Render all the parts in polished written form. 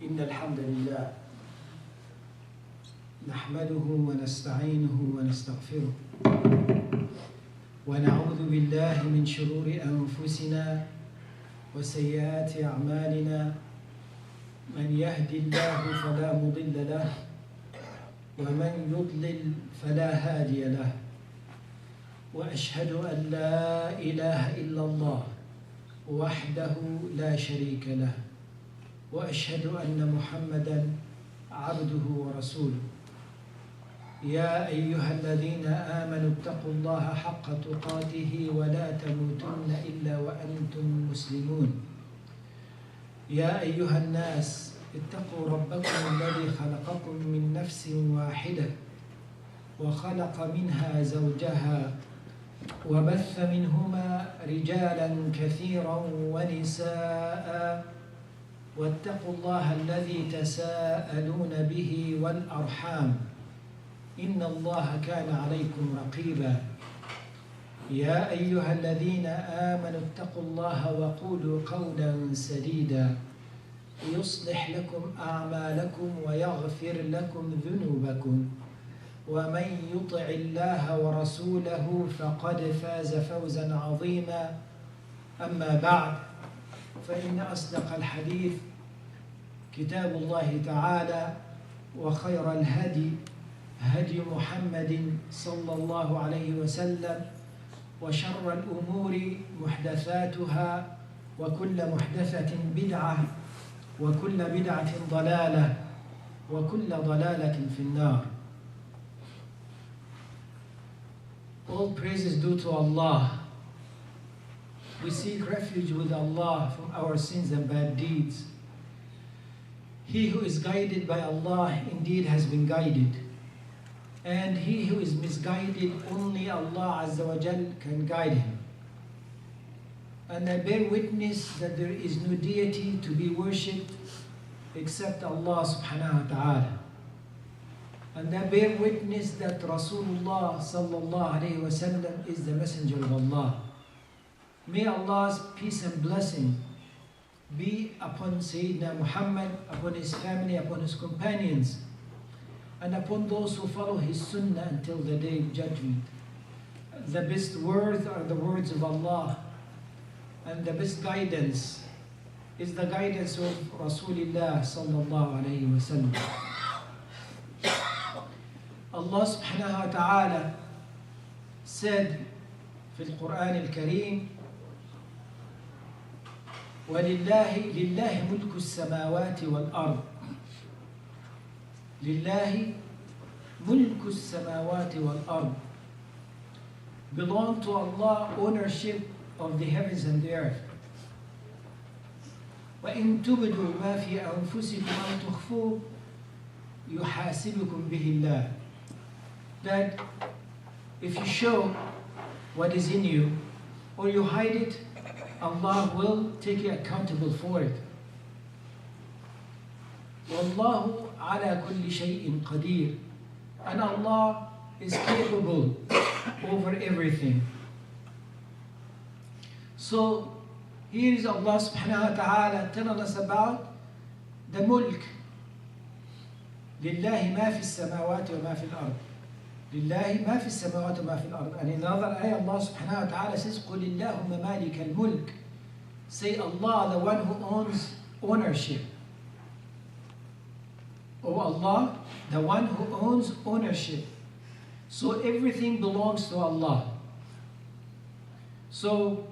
إن الحمد لله نحمده ونستعينه ونستغفره ونعوذ بالله من شرور أنفسنا وسيئات أعمالنا من يهد الله فلا مضل له ومن يضلل فلا هادي له وأشهد أن لا إله إلا الله وحده لا شريك له وأشهد أن محمدًا عبده ورسوله يا أيها الذين آمنوا اتقوا الله حق تقاته ولا تموتن إلا وأنتم مسلمون يا أيها الناس اتقوا ربكم الذي خلقكم من نفس واحدة وخلق منها زوجها وبث منهما رجالا كثيرا ونساء واتقوا الله الذي تساءلون به والأرحام إن الله كان عليكم رقيبا يا أيها الذين آمنوا اتقوا الله وقولوا قولا سديدا يصلح لكم أعمالكم ويغفر لكم ذنوبكم ومن يطع الله ورسوله فقد فاز فوزا عظيما أما بعد فإن أصدق الحديث كتاب الله تعالى وخير الهدي هدي محمد صلى الله عليه وسلم وشر الأمور محدثاتها وكل محدثة بدعة وكل بدعة ضلالة وكل ضلالة في النار. All praises due to Allah. We seek refuge with Allah from our sins and bad deeds. He who is guided by Allah indeed has been guided. And he who is misguided, only Allah Azza wa Jal can guide him. And I bear witness that there is no deity to be worshipped except Allah subhanahu wa ta'ala. And I bear witness that Rasulullah sallallahu alayhi wa sallam is the messenger of Allah. May Allah's peace and blessing be upon Sayyidina Muhammad, upon his family, upon his companions, and upon those who follow his sunnah until the day of judgment. The best words are the words of Allah, and the best guidance is the guidance of Rasulullah sallallahu alayhi wa sallam. Allah subhanahu wa ta'ala said في القرآن الكريم لله ملك السماوات والأرض لله ملك السماوات والأرض. Belong to Allah ownership of the heavens and the earth. وإن تبدوا ما في أنفسكم أو تخفوه يحاسبكم به الله. That if you show what is in you or you hide it, Allah will take you accountable for it. وَاللَّهُ عَلَى كُلِّ شَيْءٍ قَدِيرٌ. And Allah is capable over everything. So here is Allah subhanahu wa ta'ala telling us about the mulk. لله ما في السماوات وما في الأرض. لله ما في السماوات وما في الأرض. And in another ayah Allah subhanahu wa ta'ala says قُلِ اللَّهُمَّ مَالِكَ الْمُلْكِ. Say Allah, the one who owns ownership. Oh Allah, the one who owns ownership. So everything belongs to Allah. So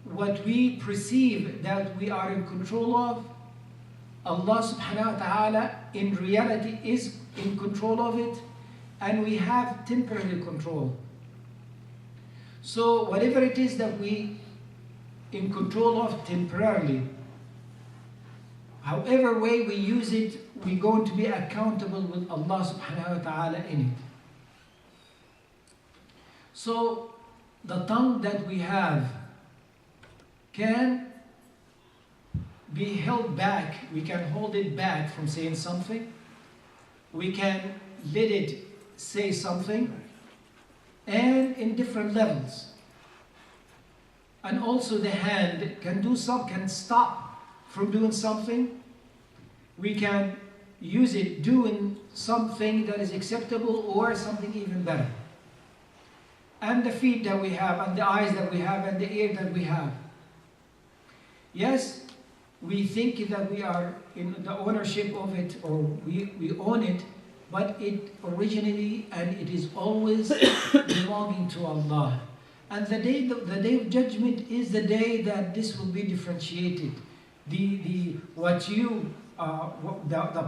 what we perceive that we are in control of, Allah subhanahu wa ta'ala in reality is in control of it, and we have temporary control. So whatever it is that we in control of temporarily, however way we use it, we're going to be accountable with Allah subhanahu wa ta'ala in it. So the tongue that we have can be held back. We can hold it back from saying something. We can let it say something, and in different levels. And also the hand can stop from doing something, we can use it doing something that is acceptable or something even better. And the feet that we have, and the eyes that we have, and the ear that we have. Yes, we think that we are in the ownership of it, or we own it, but it originally and it is always belonging to Allah. And the day of judgment is the day that this will be differentiated. The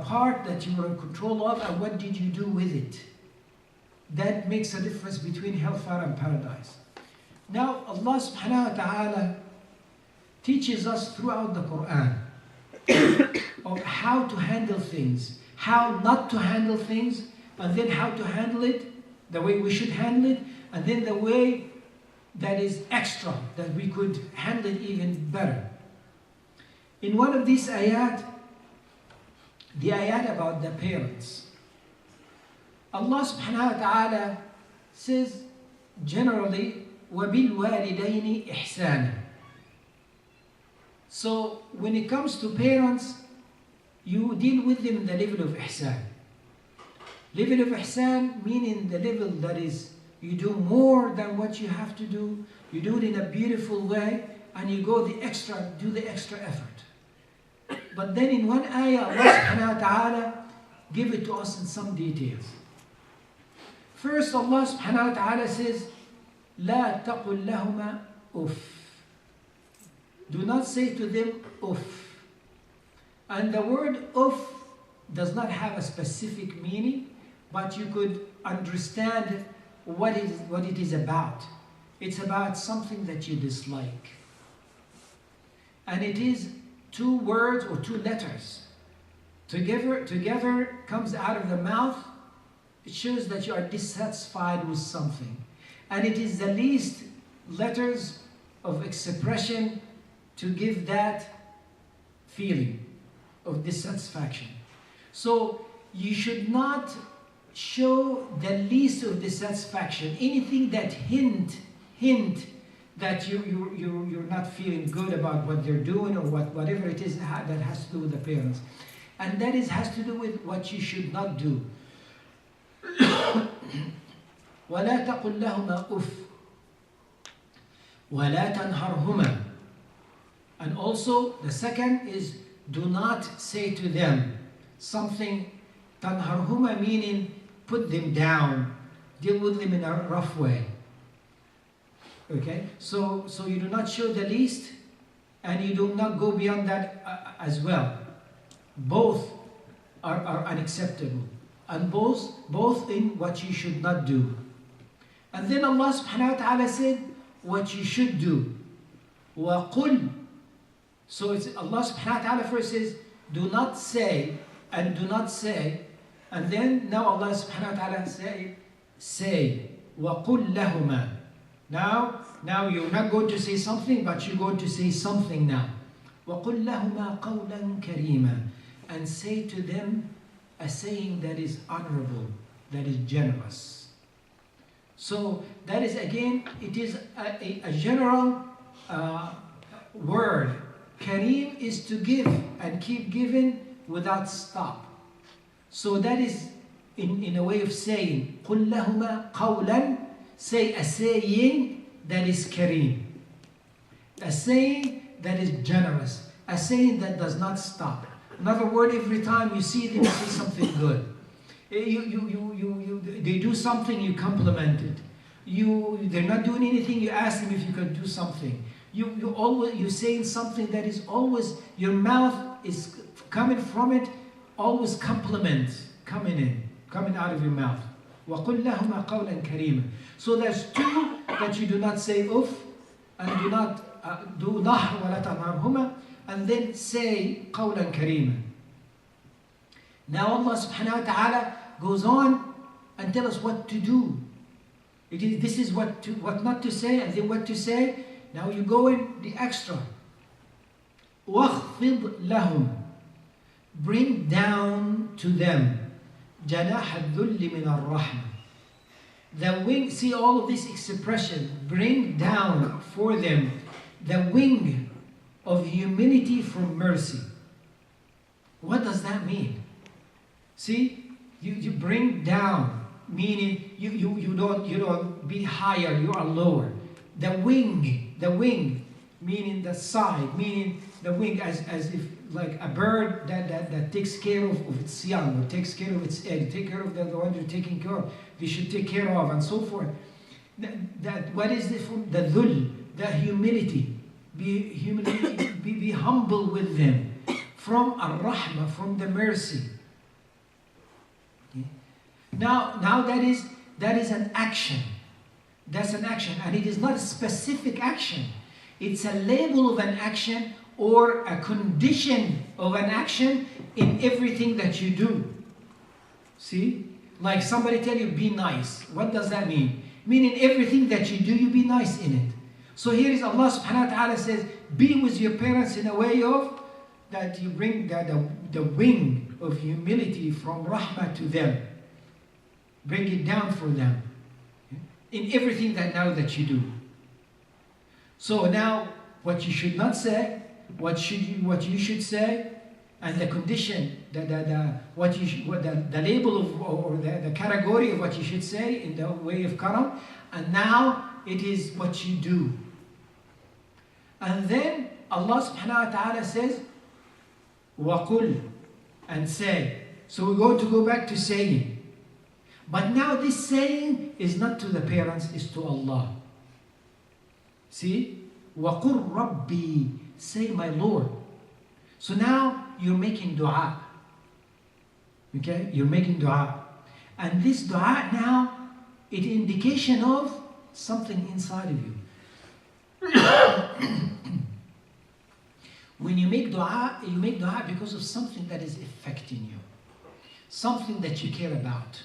part that you were in control of, and what did you do with it? That makes a difference between hellfire and paradise. Now Allah subhanahu wa ta'ala teaches us throughout the Quran of how to handle things, how not to handle things, and then how to handle it the way we should handle it, and then the way that is extra, that we could handle it even better. In one of these ayat, the ayat about the parents, Allah subhanahu wa ta'ala says generally, وَبِالْوَالِدَيْنِ إِحْسَانًا. So when it comes to parents, you deal with them in the level of ihsan. Level of ihsan meaning the level that is, you do more than what you have to do, you do it in a beautiful way, and you go the extra, do the extra effort. But then in one ayah, Allah subhanahu wa ta'ala give it to us in some details. First, Allah subhanahu wa ta'ala says, لا تقل لهما أف. Do not say to them uff. And the word uff does not have a specific meaning, but you could understand what it is about. It's about something that you dislike. And it is two words or two letters. Together comes out of the mouth. It shows that you are dissatisfied with something. And it is the least letters of expression to give that feeling of dissatisfaction. So you should not show the least of dissatisfaction. Anything that hint that you're not feeling good about what they're doing, or whatever it is that has to do with the parents. And that has to do with what you should not do. وَلَا تَقُلْ لَهُمَا أُفٍّ وَلَا تَنْهَرْهُمَا. And also, the second is, do not say to them something, tanharhuma meaning put them down, deal with them in a rough way. Okay? So you do not show the least, and you do not go beyond that as well. Both are unacceptable, and both in what you should not do. And then Allah subhanahu wa ta'ala said what you should do. وَقُلْ. So it's Allah subhanahu wa ta'ala first says, do not say, and do not say. And then now Allah subhanahu wa ta'ala say, وَقُلْ لَهُمَا. Now you're not going to say something, but you're going to say something now. وَقُلْ لَهُمَا قَوْلًا كَرِيمًا. And say to them a saying that is honorable, that is generous. So that is, again, it is a general word. Kareem is to give and keep giving without stop. So that is in a way of saying, قُلْ لَهُمَا قَوْلًا. Say a saying that is kareem. A saying that is generous. A saying that does not stop. In other words, every time you see them, you say something good. They do something, you compliment it. They're not doing anything, you ask them if you could do something. You're saying something that is always, your mouth is coming from it, always compliments coming out of your mouth. وَقُلْ لَهُمَا قَوْلًا كَرِيمًا. So there's two that you do not say uff, and do not do nahr وَلَا تَنْهَرْهُمَا, and then say قَوْلًا كَرِيمًا. Now Allah subhanahu wa ta'ala goes on and tell us what to do. This is what not to say, and then what to say. Now you go in the extra. وَخْفِضْ لَهُمْ. Bring down to them جَنَاحَ الذُّلِّ مِنَ الرَّحْمَةِ. The wing, see all of this expression, bring down for them the wing of humility from mercy. What does that mean? See, you bring down, meaning you don't be higher, you are lower. The wing, meaning the side, meaning the wing as if like a bird that takes care of its young, or takes care of its egg, take care of the one you're taking care of, you should take care of, and so forth. That what is this from? The dhul, the humility. Be humble with them. From ar-rahmah, from the mercy. Okay. Now that is an action. That's an action, and it is not a specific action. It's a label of an action or a condition of an action in everything that you do. See? Like somebody tell you, be nice. What does that mean? Meaning everything that you do, you be nice in it. So here is Allah subhanahu wa ta'ala says, be with your parents in a way of that you bring the wing of humility from rahmah to them. Bring it down for them. In everything that you do. So now, what you should not say, what you should say, and the condition, the label of, or the category of what you should say in the way of karam, and now it is what you do. And then Allah subhanahu wa ta'ala says, وَقُلْ, and say. So we're going to go back to saying. But now this saying is not to the parents, it's to Allah. See? وَقُلْ رَبِّي, say my Lord. So now you're making dua. Okay? You're making dua. And this dua now, it's an indication of something inside of you. When you make dua because of something that is affecting you. Something that you care about.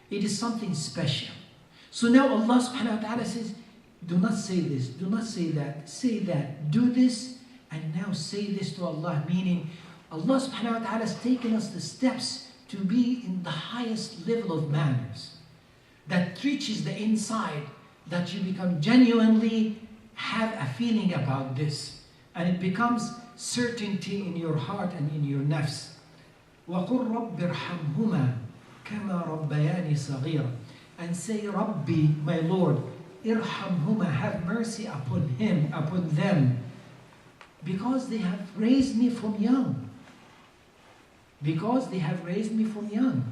It is something special. So now Allah subhanahu wa ta'ala says, do not say this, do not say that, do this, and now say this to Allah. Meaning, Allah subhanahu wa ta'ala has taken us the steps to be in the highest level of manners. That reaches the inside, that you become genuinely have a feeling about this. And it becomes certainty in your heart and in your nafs. وَقُلْ رَبِّ ارْحَمْهُمَا كَمَا رَبَّيَانِي صَغِيرًا. And say, Rabbi, my Lord, irhamhuma, have mercy upon him, upon them, because they have raised me from young. Because they have raised me from young.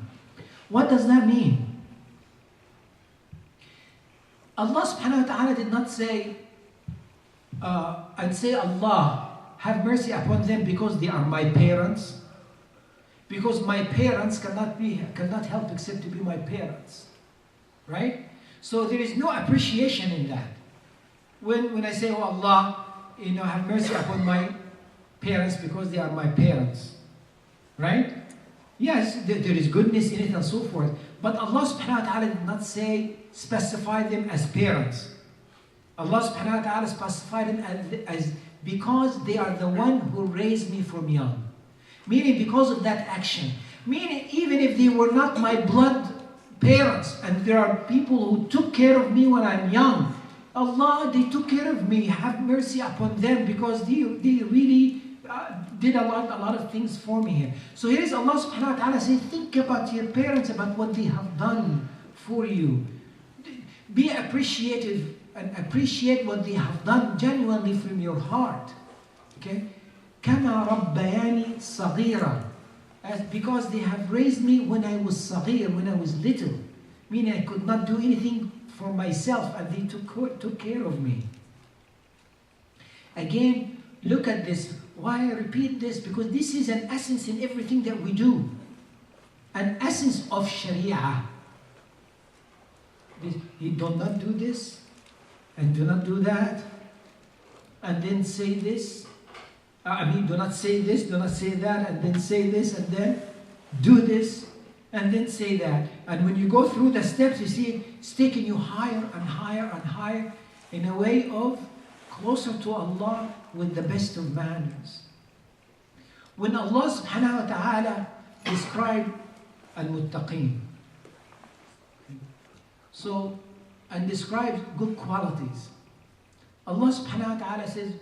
What does that mean? Allah subhanahu wa ta'ala did not say, and say, Allah, have mercy upon them because they are my parents. Because my parents cannot help except to be my parents. Right? So there is no appreciation in that. When I say, oh Allah, have mercy upon my parents because they are my parents. Right? Yes, there is goodness in it and so forth. But Allah subhanahu wa ta'ala did not specify them as parents. Allah subhanahu wa ta'ala specified them as because they are the one who raised me from young. Meaning because of that action. Meaning even if they were not my blood parents, and there are people who took care of me when I'm young, Allah, they took care of me. Have mercy upon them because they really did a lot of things for me here. So here is Allah subhanahu wa ta'ala saying, think about your parents, about what they have done for you. Be appreciative and appreciate what they have done genuinely from your heart. Okay? كَمَا رَبَّيَانِي صَغِيرًا. Because they have raised me when I was صغير, when I was little. Meaning I could not do anything for myself, and they took care of me. Again, look at this. Why I repeat this? Because this is an essence in everything that we do. An essence of Sharia. You do not do this, and do not do that, and then say this. Do not say this, do not say that, and then say this, and then do this, and then say that. And when you go through the steps, you see it's taking you higher and higher and higher in a way of closer to Allah with the best of manners. When Allah subhanahu wa ta'ala described al-muttaqeen, and describes good qualities, Allah subhanahu wa ta'ala says,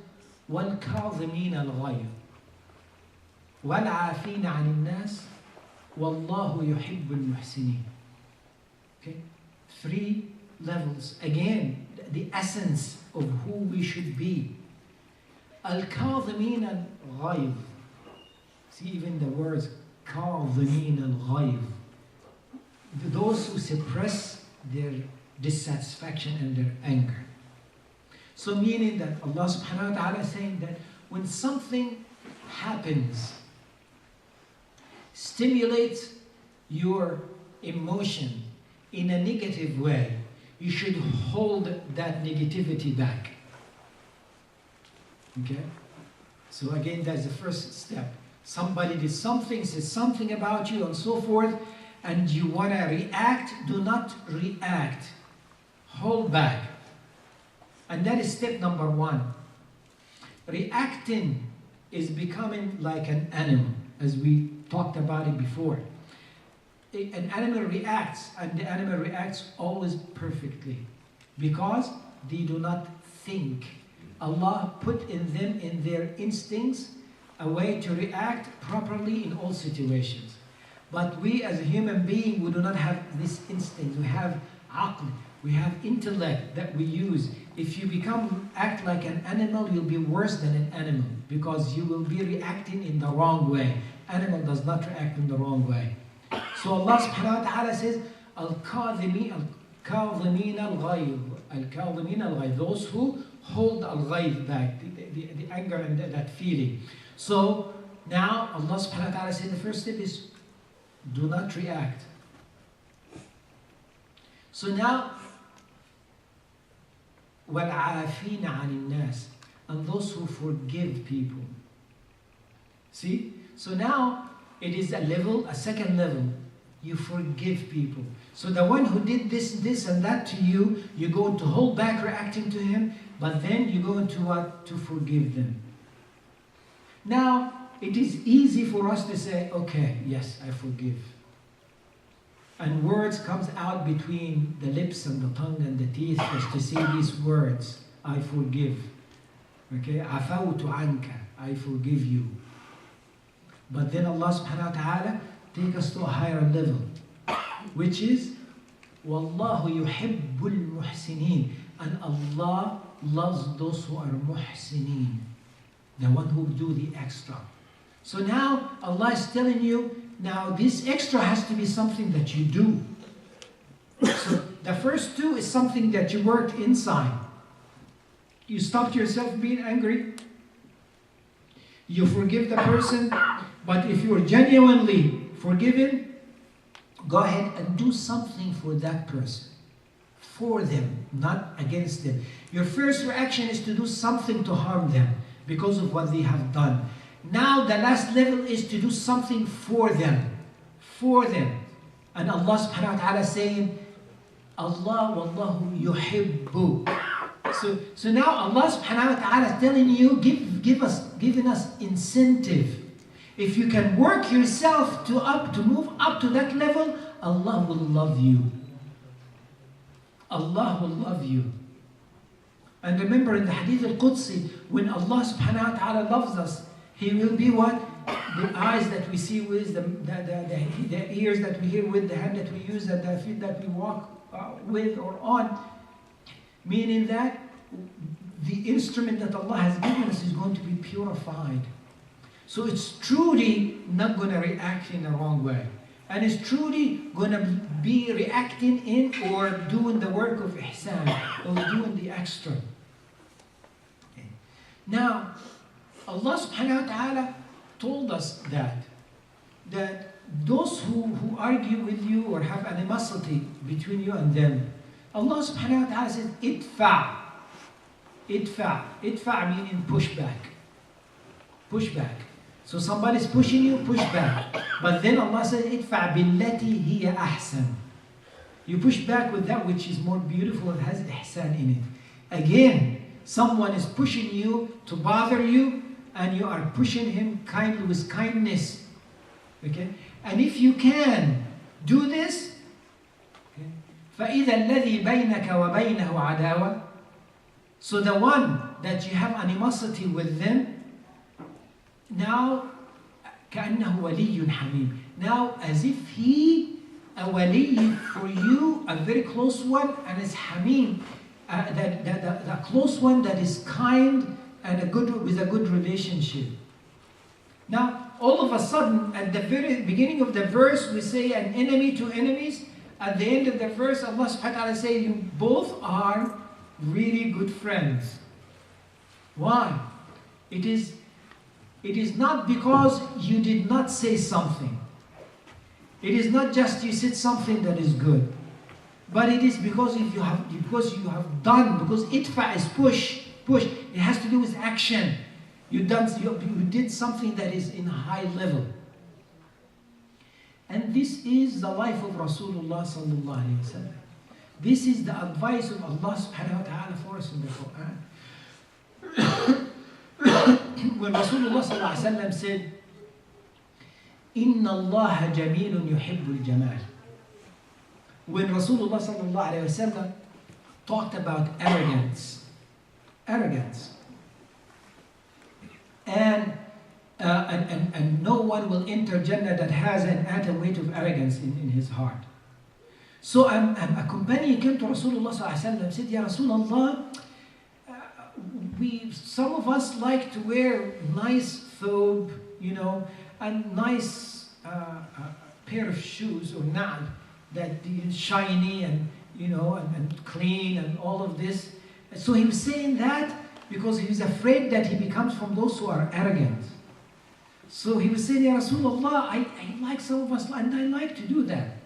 وَالْكَاظِمِينَ الْغَيْظَ. وَالْعَافِينَ عَنِ النَّاسِ وَاللَّهُ يُحِبُّ الْمُحْسِنِينَ. Okay? 3 levels. Again, the essence of who we should be. الْكَاظِمِينَ الْغَيْظِ. See, even the words كَاظِمِينَ الْغَيْظِ. Those who suppress their dissatisfaction and their anger. So meaning that Allah subhanahu wa ta'ala is saying that when something happens, stimulates your emotion in a negative way, you should hold that negativity back. Okay? So again, that's the first step. Somebody did something, says something about you and so forth, and you want to react, do not react. Hold back. And that is step number 1. Reacting is becoming like an animal, as we talked about it before. An animal reacts, and the animal reacts always perfectly because they do not think. Allah put in them, in their instincts, a way to react properly in all situations. But we as a human being, we do not have this instinct. We have aql, we have intellect that we use. If you act like an animal, you'll be worse than an animal because you will be reacting in the wrong way. Animal does not react in the wrong way. So Allah subhanahu wa ta'ala says, Al-Kadhimeen al-Ghayb. Al-Kadhimeen al-Ghayb. Those who hold al-Ghayb back, the anger and that feeling. So now Allah subhanahu wa ta'ala said the first step is do not react. So now, وَالْعَافِينَ عَنِ النَّاسِ. And those who forgive people. See? So now it is a second level. You forgive people. So the one who did this and that to you, you're going to hold back reacting to him, but then you're going to what? To forgive them. Now, it is easy for us to say, okay, yes, I forgive. And words comes out between the lips and the tongue and the teeth just to say these words, I forgive. Okay, عَفَوْتُ عَنْكَ, I forgive you. But then Allah subhanahu wa ta'ala take us to a higher level, which is وَاللَّهُ يُحِبُّ الْمُحْسِنِينَ. And Allah loves those who are muhsineen, the one who do the extra. So now Allah is telling you, now this extra has to be something that you do. So the first 2 is something that you worked inside. You stopped yourself being angry. You forgive the person. But if you are genuinely forgiven, go ahead and do something for that person. For them, not against them. Your first reaction is to do something to harm them because of what they have done. Now the last level is to do something for them. For them. And Allah subhanahu wa ta'ala saying, Allah wallahu yuhibbu. So now Allah subhanahu wa ta'ala is telling you, giving us incentive. If you can work yourself to move up to that level, Allah will love you. Allah will love you. And remember in the Hadith al-Qudsi, when Allah subhanahu wa ta'ala loves us, He will be what? The eyes that we see with, the ears that we hear with, the hand that we use, and the feet that we walk with or on. Meaning that the instrument that Allah has given us is going to be purified. So it's truly not going to react in the wrong way. And it's truly going to be reacting in or doing the work of ihsan, or doing the extra. Okay. Now, Allah subhanahu wa ta'ala told us that those who argue with you or have animosity between you and them, Allah subhanahu wa ta'ala says, idfa. Idfa meaning push back. Push back. So somebody's pushing you, push back. But then Allah says, idfa billati hiya ahsan. You push back with that which is more beautiful and has ihsan in it. Again, someone is pushing you to bother you, and you are pushing him kindly with kindness. Okay? And if you can do this, فَإِذَا الَّذِي بَيْنَكَ وَبَيْنَهُ عَدَاوَةٌ. So the one that you have animosity with them, now كأنه ولي حميم. Now, as if he, a wali for you, a very close one, and is hamim, the close one that is kind and with a good relationship. Now, all of a sudden, at the very beginning of the verse, we say an enemy to enemies. At the end of the verse, Allah subhanahu wa ta'ala says, you both are really good friends. Why? It is not because you did not say something. It is not just you said something that is good. But it is because you have done, because itfa is push. It has to do with action. You did something that is in a high level. And this is the life of Rasulullah sallallahu alayhi wa sallam. This is the advice of Allah subhanahu wa ta'ala for us in the Quran. When Rasulullah sallallahu alayhi wa sallam said, Inna Allah jamilun yuhibbul jamal. When Rasulullah sallallahu alayhi wa sallam talked about arrogance, and no one will enter Jannah that has an atom weight of arrogance in his heart. So a companion came to Rasulullah sallallahu alayhi wa sallam and said, Ya Rasulullah, some of us like to wear nice thobe, and nice pair of shoes or na'al that is shiny and and clean and all of this. So he was saying that because he was afraid that he becomes from those who are arrogant. So he was saying, Ya Rasulullah, I like some of us, and I like to do that.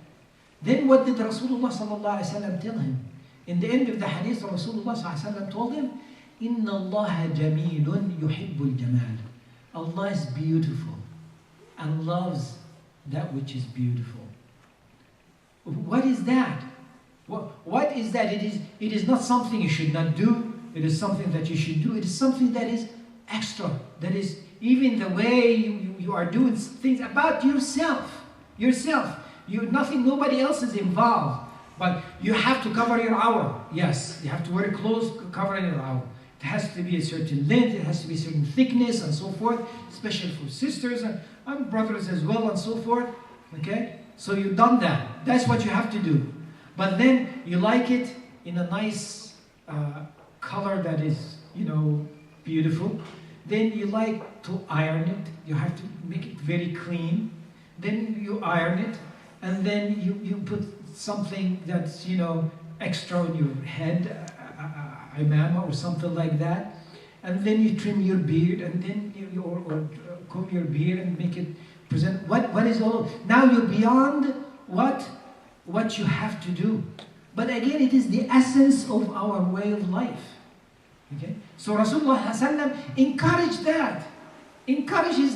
Then what did Rasulullah sallallahu alayhi wa sallam tell him? In the end of the hadith, Rasulullah sallallahu alayhi wa sallam told him, Inna Allah jamilun yuhibbul jamal. Allah is beautiful and loves that which is beautiful. What is that? What is that? It is not something you should not do. It is something that you should do. It is something that is extra. That is even the way you are doing things about yourself. Nobody else is involved. But you have to cover your aura. Yes, you have to wear clothes covering your aura. It has to be a certain length, it has to be a certain thickness and so forth, especially for sisters and brothers as well and so forth. Okay? So you've done that. That's what you have to do. But then you like it in a nice color that is, beautiful. Then you like to iron it. You have to make it very clean. Then you iron it. And then you put something that's, extra on your head, imama or something like that. And then you trim your beard and then or comb your beard and make it present. What is all? Now you're beyond what you have to do. But again, it is the essence of our way of life. Okay? So Rasulullah encourages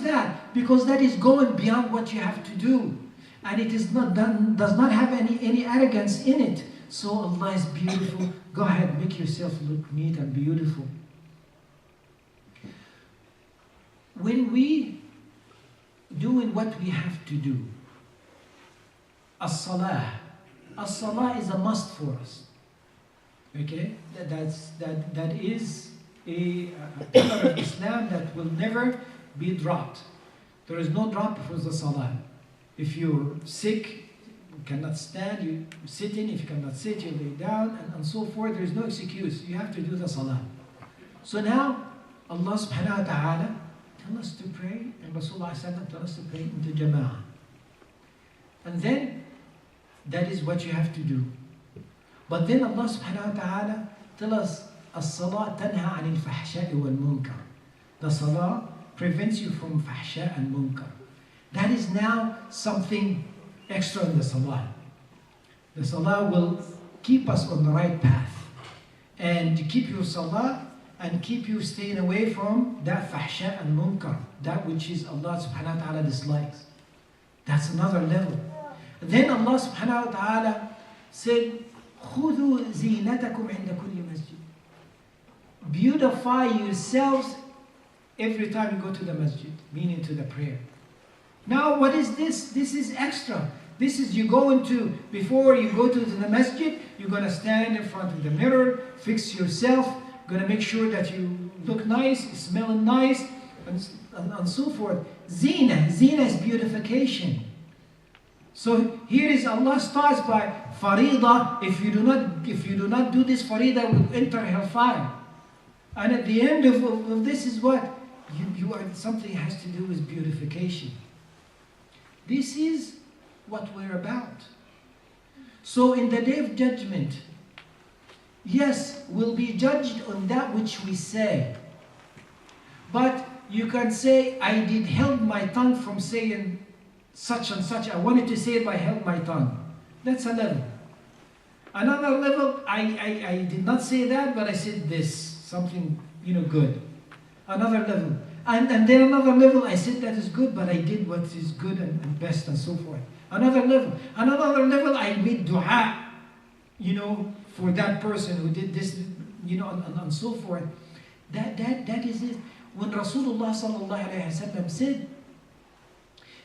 that because that is going beyond what you have to do. And it is not done, does not have any arrogance in it. So Allah is beautiful. Go ahead, make yourself look neat and beautiful. When we doing what we have to do, as-salah is a must for us. Okay, that is a pillar of Islam that will never be dropped. There is no drop for the salah. If you're sick, you cannot stand, you sit in. If you cannot sit, you lay down, and so forth. There is no excuse. You have to do the salah. So now, Allah subhanahu wa ta'ala tell us to pray, and Rasulullah tell us to pray into Jama'ah. And then, that is what you have to do. But then Allah subhanahu wa ta'ala tell us, as-salah tanha anil fahsha'i wal munkar. The salah prevents you from fahsha and munkar. That is now something extra in the salah. The salah will keep us on the right path. And to keep your salah and keep you staying away from that fahsha and munkar, that which is Allah subhanahu wa ta'ala dislikes. That's another level. Then Allah subhanahu wa ta'ala said, خُذُوا زِينَتَكُمْ عِنْدَ كُلِّ masjid. Beautify yourselves every time you go to the masjid, meaning to the prayer. Now what is this? This is extra. This is before you go to the masjid, you're going to stand in front of the mirror, fix yourself, going to make sure that you look nice, smelling nice, and so forth. zina. Zina is beautification. So here is Allah starts by farida. If you do not do this farida, you will enter hellfire. And at the end of this is what? You are, something has to do with beautification. This is what we're about. So in the day of judgment, yes, we'll be judged on that which we say. But you can say, I did held my tongue from saying such and such. I wanted to say it, but I held my tongue. That's a level. Another level, I did not say that, but I said this, something, good. Another level. And then another level, I said that is good, but I did what is good and best and so forth. Another level. Another level, I made dua, for that person who did this, and so forth. That is it. When Rasulullah sallallahu alayhi wa sallam said,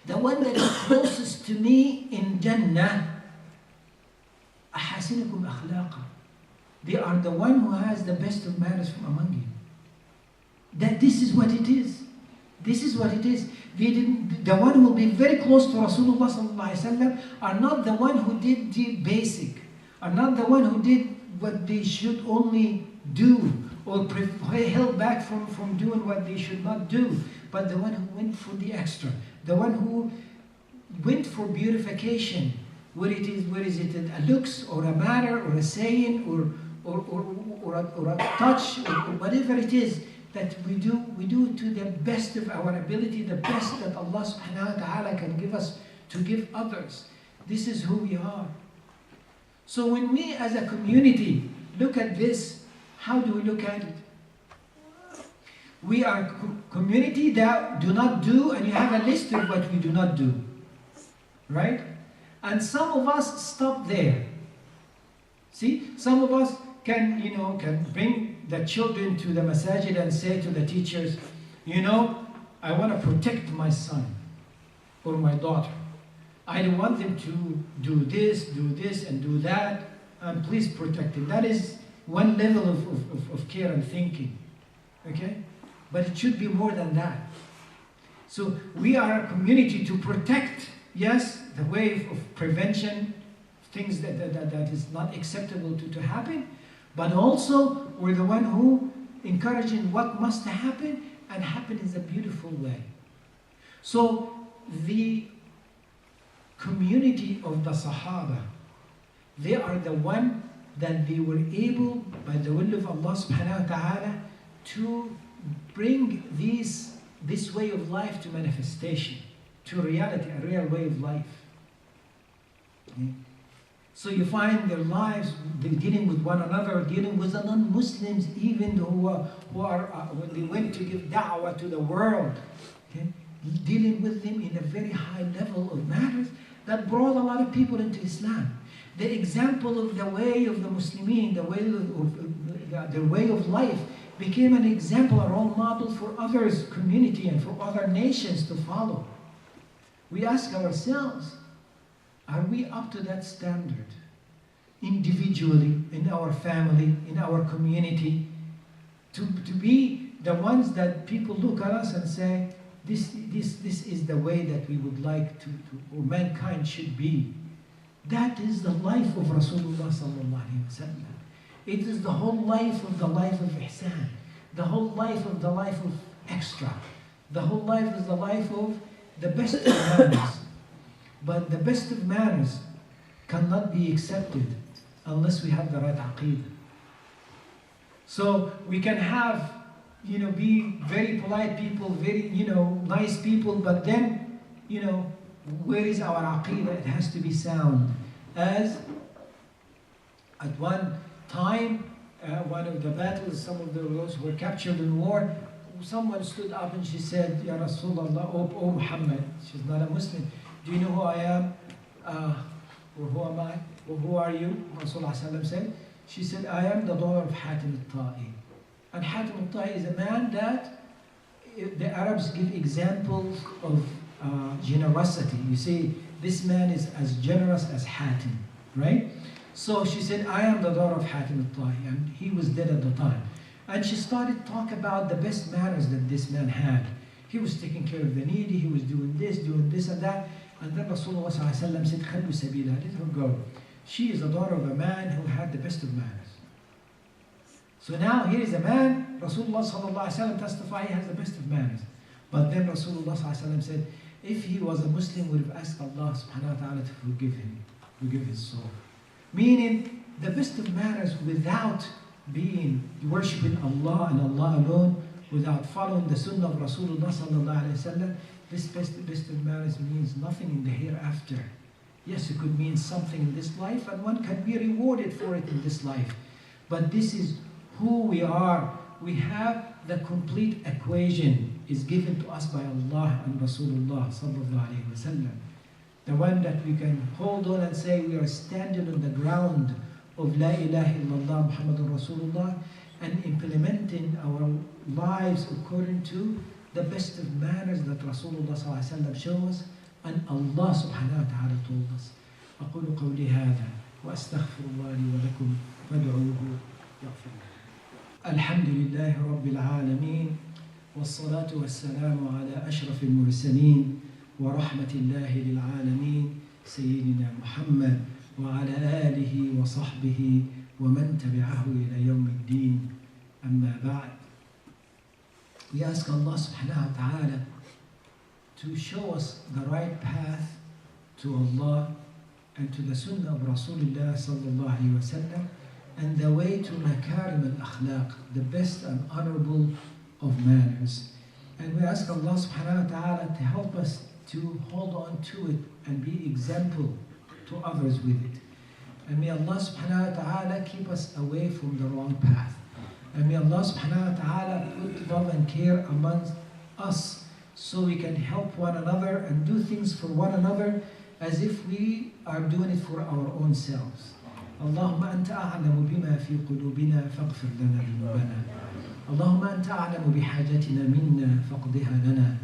the one that is closest to me in Jannah, أحسنكم أخلاقا. They are the one who has the best of manners from among you. That this is what it is. This is what it is. The one who will be very close to Rasulullah sallallahu alaihi wasallam are not the one who did the basic, are not the one who did what they should only do, or held back from doing what they should not do, but the one who went for the extra, the one who went for beautification. Where is it a looks or a manner or a saying or a touch or whatever it is that we do it to the best of our ability, the best that Allah subhanahu wa ta'ala can give us to give others. This is who we are. So when we as a community look at this, how do we look at it? We are a community that do not do, and you have a list of what we do not do. Right? And some of us stop there. See, some of us can bring the children to the masajid and say to the teachers, I want to protect my son or my daughter. I don't want them to do this, and do that, and please protect them. That is one level of care and thinking. Okay? But it should be more than that. So we are a community to protect, yes, the way of prevention, things that is not acceptable to happen, but also we're the one who encouraging what must happen and happen in a beautiful way. So the community of the Sahaba, they are the one that they were able, by the will of Allah subhanahu wa ta'ala, to bring this way of life to manifestation, to reality, a real way of life. Okay? So you find their lives, they're dealing with one another, dealing with the non-Muslims, even who are when they went to give da'wah to the world, okay? Dealing with them in a very high level of matters that brought a lot of people into Islam. The example of the way of the Muslimin, the way of their way of life, became an example, a role model for others' community and for other nations to follow. We ask ourselves, are we up to that standard? Individually, in our family, in our community, to be the ones that people look at us and say, this is the way that we would like to or mankind should be. That is the life of Rasulullah sallallahu alaihi wasallam. It is the whole life of ihsan, the whole life of the life of extra. The whole life is the life of the best of manners. But the best of manners cannot be accepted unless we have the right aqeedah. So we can have, be very polite people, very, nice people, but then, where is our aqeedah? It has to be sound. As at one time, one of the battles, some of those who were captured in war, someone stood up and she said, Ya Rasulullah, oh Muhammad, she's not a Muslim, do you know who I am? Or who am I? Or who are you? Rasulullah said. She said, I am the daughter of Hatim al-Ta'i. And Hatim al-Ta'i is a man that the Arabs give examples of generosity. You say, this man is as generous as Hatim, right? So she said, I am the daughter of Hatim al-Ta'i, and he was dead at the time. And she started to talk about the best manners that this man had. He was taking care of the needy, he was doing this and that. And then Rasulullah said, خَلُّ سَبِيلًا, let her go. She is the daughter of a man who had the best of manners. So now here is a man, Rasulullah testified he has the best of manners. But then Rasulullah said, if he was a Muslim, would have asked Allah subhanahu wa ta'ala to forgive him, forgive his soul. Meaning, the best of manners without being worshipping Allah and Allah alone, without following the sunnah of Rasulullah sallallahu alayhi wa sallam, this best of manners means nothing in the hereafter. Yes, it could mean something in this life, and one can be rewarded for it in this life. But this is who we are. We have the complete equation is given to us by Allah and Rasulullah sallallahu alayhi wa sallam. The one that we can hold on and say we are standing on the ground of La ilaha illallah Muhammadur Rasulullah and implementing our lives according to the best of manners that Rasulullah sallallahu alayhi wa sallam showed us and Allah subhanahu wa ta'ala told us. أقول قولي هذا وأستغفر الله لي ولكم فادعوه يغفر لكم. الحمد لله رب العالمين والصلاة والسلام على أشرف المرسلين ورحمة الله للعالمين سيدنا محمد وعلى آله وصحبه ومن تبعه إلى يوم الدين. أما بعد. We ask Allah subhanahu wa ta'ala to show us the right path to Allah and to the sunnah of Rasulullah sallallahu alayhi wa sallam and the way to makarim al-akhlaq, the best and honorable of manners. And we ask Allah subhanahu wa ta'ala to help us to hold on to it and be example to others with it. And may Allah subhanahu wa ta'ala keep us away from the wrong path. And may Allah subhanahu wa ta'ala put love and care amongst us so we can help one another and do things for one another as if we are doing it for our own selves. اللهم أنت أعلم بما في قلوبنا فاغفر لنا ذنوبنا. اللهم أنت أعلم بحاجتنا منا فاقضها لنا.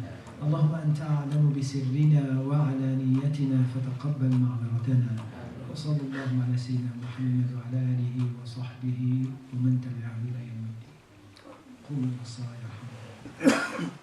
اللهم أنت أعلم بسرنا وعلانيتنا فتقبل معذرتنا. وصلى الله على سيدنا محمد وعلى آله وصحبه ومن تبعه إلى يوم الدين. قوموا بالصلاة يرحمكم.